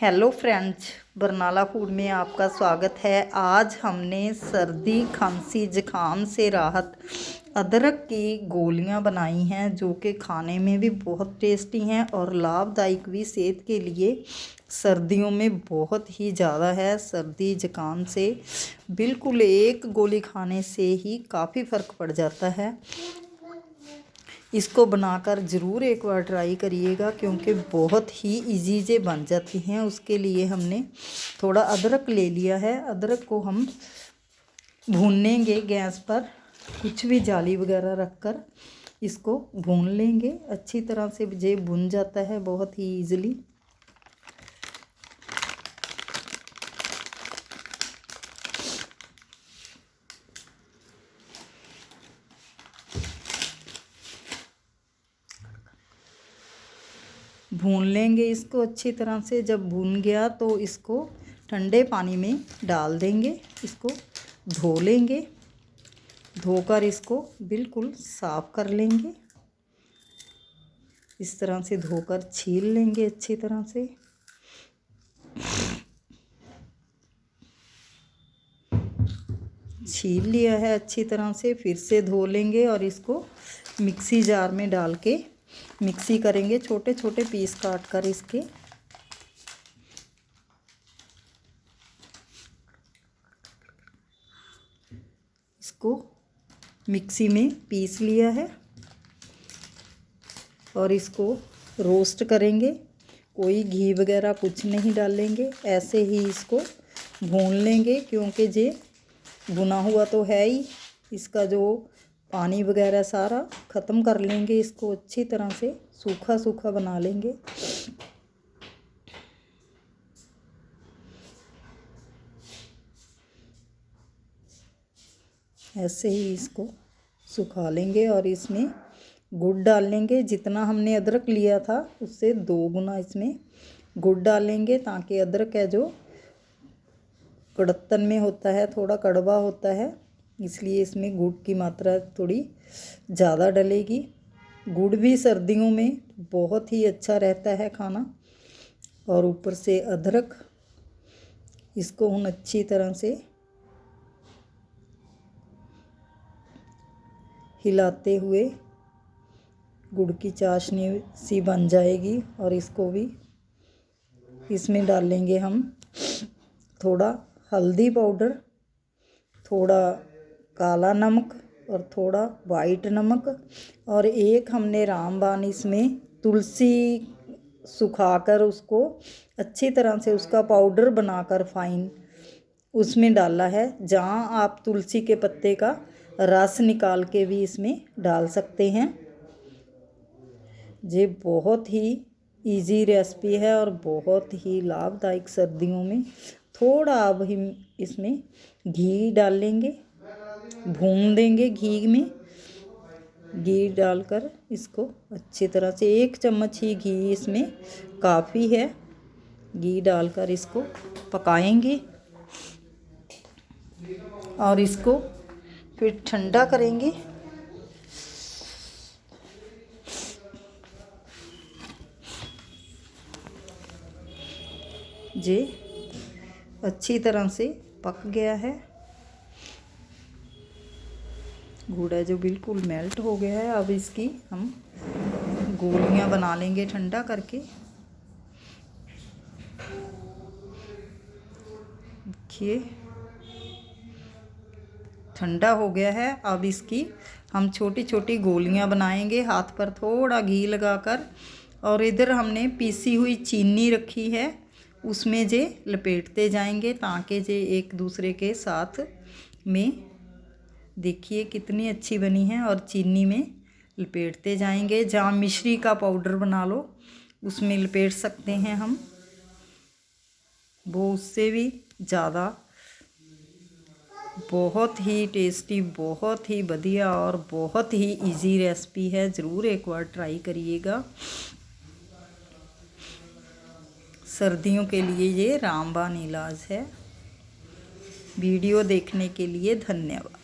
Hello friends, Barnala food में आपका स्वागत है। आज हमने सर्दी खांसी जुकाम से राहत अदरक की गोलियां बनाई हैं, जो कि खाने में भी बहुत टेस्टी हैं और लाभदायक भी सेहत के लिए सर्दियों में बहुत ही ज़्यादा है। सर्दी जुकाम से बिल्कुल एक गोली खाने से ही काफ़ी फ़र्क पड़ जाता है। इसको बनाकर ज़रूर एक बार ट्राई करिएगा, क्योंकि बहुत ही इजी से बन जाती हैं। उसके लिए हमने थोड़ा अदरक ले लिया है। अदरक को हम भूनेंगे गैस पर, कुछ भी जाली वगैरह रखकर इसको भून लेंगे। अच्छी तरह से ये भुन जाता है बहुत ही ईज़िली। भून लेंगे इसको अच्छी तरह से। जब भून गया तो इसको ठंडे पानी में डाल देंगे। इसको धो लेंगे, धोकर इसको बिल्कुल साफ़ कर लेंगे। इस तरह से धोकर छील लेंगे अच्छी तरह से। छील लिया है अच्छी तरह से, फिर से धो लेंगे और इसको मिक्सी जार में डाल के मिक्सी करेंगे, छोटे छोटे पीस काट कर इसके। इसको मिक्सी में पीस लिया है और इसको रोस्ट करेंगे। कोई घी वगैरह कुछ नहीं डालेंगे, ऐसे ही इसको भून लेंगे, क्योंकि ये भुना हुआ तो है ही। इसका जो पानी वगैरह सारा ख़त्म कर लेंगे। इसको अच्छी तरह से सूखा सूखा बना लेंगे। ऐसे ही इसको सुखा लेंगे और इसमें गुड़ डाल लेंगे। जितना हमने अदरक लिया था उससे 2 गुना इसमें गुड़ डालेंगे, ताकि अदरक है जो कड़त्तन में होता है, थोड़ा कड़वा होता है, इसलिए इसमें गुड़ की मात्रा थोड़ी ज़्यादा डलेगी। गुड़ भी सर्दियों में बहुत ही अच्छा रहता है खाना। और ऊपर से अदरक, इसको हम अच्छी तरह से हिलाते हुए गुड़ की चाशनी सी बन जाएगी। और इसको भी इसमें डालेंगे हम थोड़ा हल्दी पाउडर, थोड़ा काला नमक और थोड़ा वाइट नमक। और एक हमने रामबाण इसमें तुलसी सुखाकर उसको अच्छी तरह से उसका पाउडर बनाकर फाइन उसमें डाला है। जहाँ आप तुलसी के पत्ते का रस निकाल के भी इसमें डाल सकते हैं। ये बहुत ही इजी रेसिपी है और बहुत ही लाभदायक। सर्दियों में थोड़ा अब हम इसमें घी डाल लेंगे, भून देंगे घी में। घी डालकर इसको अच्छी तरह से 1 चम्मच ही घी इसमें काफ़ी है। घी डालकर इसको पकाएंगे और इसको फिर ठंडा करेंगे। ये अच्छी तरह से पक गया है। गुड़ है जो बिल्कुल मेल्ट हो गया है। अब इसकी हम गोलियां बना लेंगे ठंडा करके। देखिए ठंडा हो गया है। अब इसकी हम छोटी छोटी गोलियां बनाएंगे, हाथ पर थोड़ा घी लगाकर। और इधर हमने पीसी हुई चीनी रखी है, उसमें जे लपेटते जाएंगे, ताकि जे एक दूसरे के साथ में, देखिए कितनी अच्छी बनी है। और चीनी में लपेटते जाएंगे। जहाँ मिश्री का पाउडर बना लो उसमें लपेट सकते हैं हम, वो उससे भी ज़्यादा बहुत ही टेस्टी, बहुत ही बढ़िया और बहुत ही इजी रेसिपी है। ज़रूर एक बार ट्राई करिएगा। सर्दियों के लिए ये रामबाण इलाज है। वीडियो देखने के लिए धन्यवाद।